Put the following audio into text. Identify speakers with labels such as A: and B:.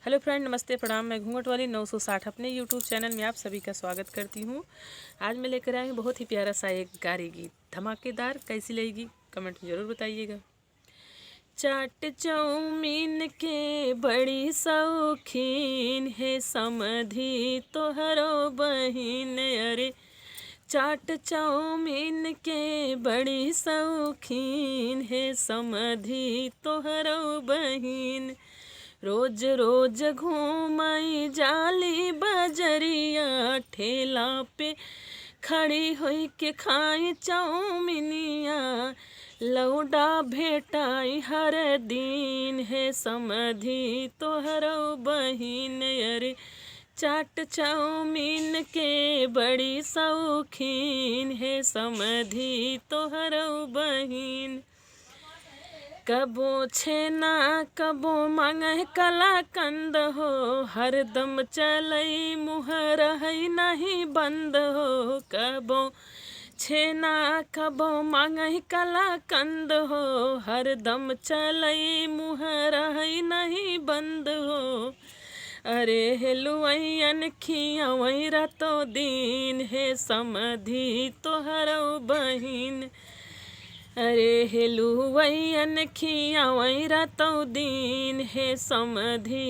A: Hello friend, नमस्ते, प्रणाम। मैं घूंघट वाली 960 अपने यूट्यूब चैनल में आप सभी का स्वागत करती हूँ। आज मैं लेकर आई हूँ बहुत ही प्यारा सा एक गारी गीत, धमाकेदार। कैसी लगेगी कमेंट में ज़रूर बताइएगा। चाट चाउमीन के बड़ी शौकीन है समधी तोहरो बहिन। अरे चाट चाउमीन के बड़ी शौकीन है समधी तोहरो बहिन। रोज रोज घूमई जाली बजरिया, ठेला पे खड़ी होई के खाई चाउमिनिया। लौडा भेटाई हर दिन है समधी तोहरो बहिन। अरे चाट चाउमीन के बड़ी शौकीन है समधी तोहरो बहिन। कबो छेना कबो मांगे कलाकंद हो, हरदम चलई मुँह रहई नहीं बंद हो। कबो छेना कबो मांगे कलाकंद हो, हरदम चलई मुँह रहई नहीं बंद हो। अरे हेलुअन खियावई रातो दिन है समधी तोहरो बहिन। अरे हेलुअन खियावई रातो दिन है समधी।